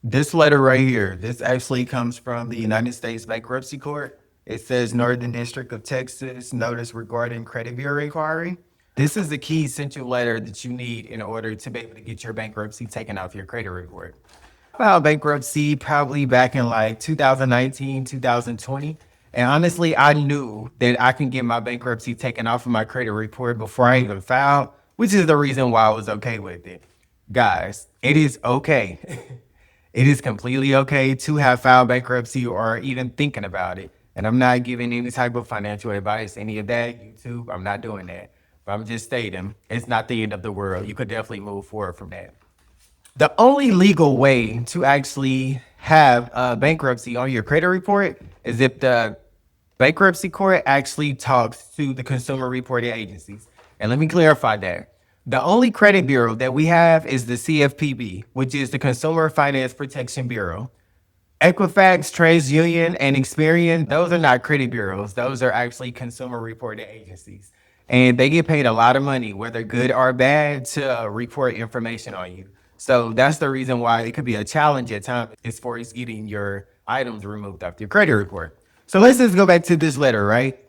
This letter right here, this actually comes from the United States Bankruptcy Court. It says Northern District of Texas, notice regarding credit bureau inquiry. This is the key essential letter that you need in order to be able to get your bankruptcy taken off your credit report. Filed bankruptcy probably back in like 2019, 2020. And honestly, I knew that I can get my bankruptcy taken off of my credit report before I even filed, which is the reason why I was okay with it. Guys, it is okay. It is completely okay to have filed bankruptcy or even thinking about it. And I'm not giving any type of financial advice, any of that. YouTube, I'm not doing that. But I'm just stating it's not the end of the world. You could definitely move forward from that. The only legal way to actually have bankruptcy on your credit report is if the bankruptcy court actually talks to the consumer reporting agencies. And let me clarify that. The only credit bureau that we have is the CFPB, which is the Consumer Finance Protection Bureau. Equifax, TransUnion, and Experian, those are not credit bureaus. Those are actually consumer reporting agencies. And they get paid a lot of money, whether good or bad, to report information on you. So that's the reason why it could be a challenge at times as far as getting your items removed off your credit report. So let's just go back to this letter, right?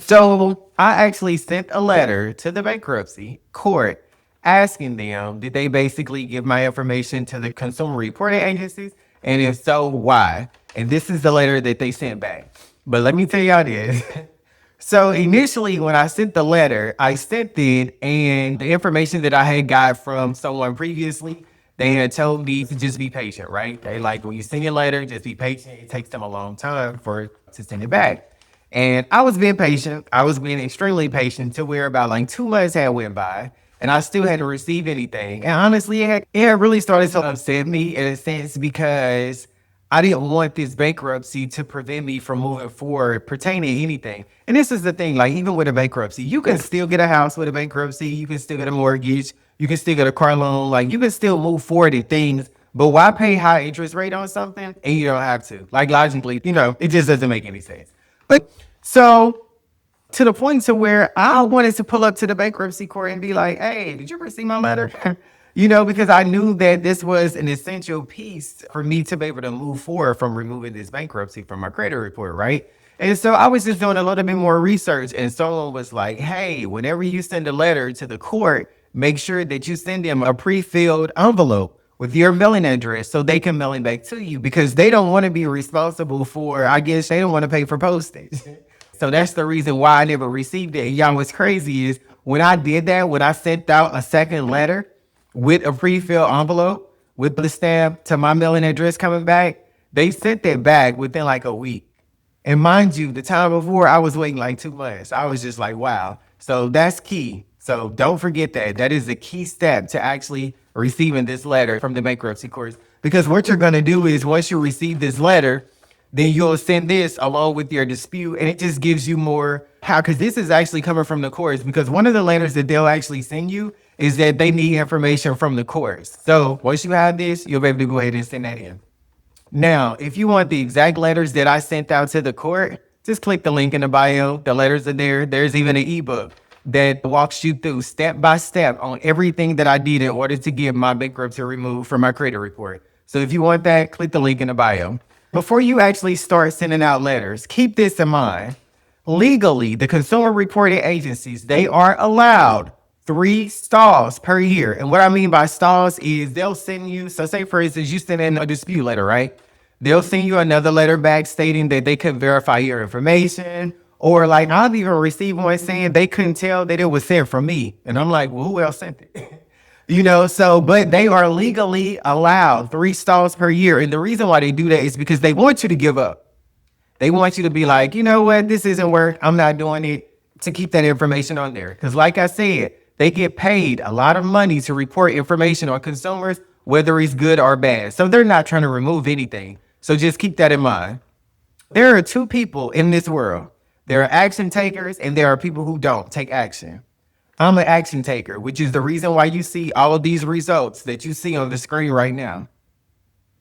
So I actually sent a letter to the bankruptcy court asking them, did they basically give my information to the consumer reporting agencies? And if so, why? And this is the letter that they sent back. But let me tell y'all this. So initially, when I sent the letter, I sent it, and the information that I had got from someone previously, they had told me to just be patient, right? They like, when you send your letter, just be patient. It takes them a long time to send it back. And I was being patient. I was being extremely patient to where about like 2 months had went by, and I still hadn't received anything. And honestly, it had really started to upset me in a sense because I didn't want this bankruptcy to prevent me from moving forward pertaining to anything. And this is the thing, like even with a bankruptcy, you can still get a house with a bankruptcy. You can still get a mortgage. You can still get a car loan. Like you can still move forward in things. But why pay high interest rate on something and you don't have to? Like logically, it just doesn't make any sense. But so to the point to where I wanted to pull up to the bankruptcy court and be like, hey, did you receive my letter? Because I knew that this was an essential piece for me to be able to move forward from removing this bankruptcy from my credit report, right? And so I was just doing a little bit more research, and someone was like, hey, whenever you send a letter to the court, make sure that you send them a pre-filled envelope with your mailing address so they can mail it back to you because they don't want to be responsible for, I guess they don't want to pay for postage. So that's the reason why I never received it. And y'all, what's crazy is when I did that, when I sent out a second letter with a pre-filled envelope with the stamp to my mailing address coming back, they sent that back within like a week. And mind you, the time before I was waiting like 2 months. I was just like, wow. So that's key. So don't forget that. That is the key step to actually receiving this letter from the bankruptcy court. Because what you're going to do is once you receive this letter, then you'll send this along with your dispute, and it just gives you more how, because this is actually coming from the courts, because one of the letters that they'll actually send you is that they need information from the courts. So once you have this, you'll be able to go ahead and send that in. Now, if you want the exact letters that I sent out to the court, just click the link in the bio. The letters are there. There's even an ebook that walks you through step by step on everything that I did in order to get my bankruptcy removed from my credit report. So if you want that, click the link in the bio. Before you actually start sending out letters, keep this in mind. Legally, the consumer reporting agencies, they are allowed 3 stalls per year. And what I mean by stalls is they'll send you, so say for instance, you send in a dispute letter, right? They'll send you another letter back stating that they could verify your information. Or like I've even received one saying they couldn't tell that it was sent from me. And I'm like, well, who else sent it? But they are legally allowed 3 stalls per year. And the reason why they do that is because they want you to give up. They want you to be like, you know what, this isn't work. I'm not doing it, to keep that information on there. Because like I said, they get paid a lot of money to report information on consumers, whether it's good or bad. So they're not trying to remove anything. So just keep that in mind. There are 2 people in this world. There are action takers and there are people who don't take action. I'm an action taker, which is the reason why you see all of these results that you see on the screen right now.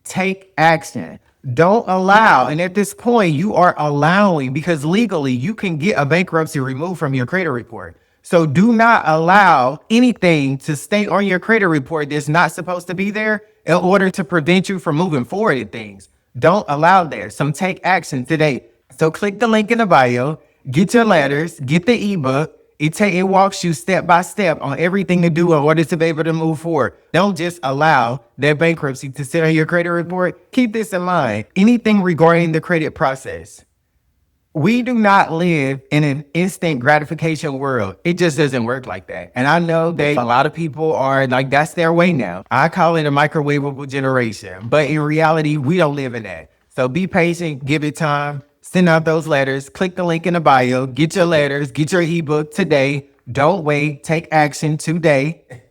Take action. Don't allow. And at this point, you are allowing, because legally you can get a bankruptcy removed from your credit report. So do not allow anything to stay on your credit report that's not supposed to be there in order to prevent you from moving forward in things. Don't allow there. So take action today. So click the link in the bio, get your letters, get the ebook. It walks you step by step on everything to do in order to be able to move forward. Don't just allow that bankruptcy to sit on your credit report. Keep this in mind. Anything regarding the credit process. We do not live in an instant gratification world. It just doesn't work like that. And I know that a lot of people are like, that's their way now. I call it a microwavable generation. But in reality, we don't live in that. So be patient, give it time, send out those letters, click the link in the bio, get your letters, get your ebook today. Don't wait, take action today.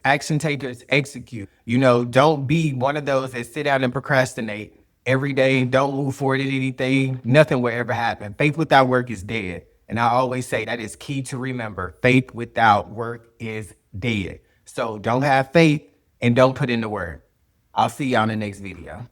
Action takers execute. Don't be one of those that sit out and procrastinate every day. Don't move forward in anything. Nothing will ever happen. Faith without work is dead. And I always say that is key to remember. Faith without work is dead. So don't have faith and don't put in the work. I'll see you on the next video.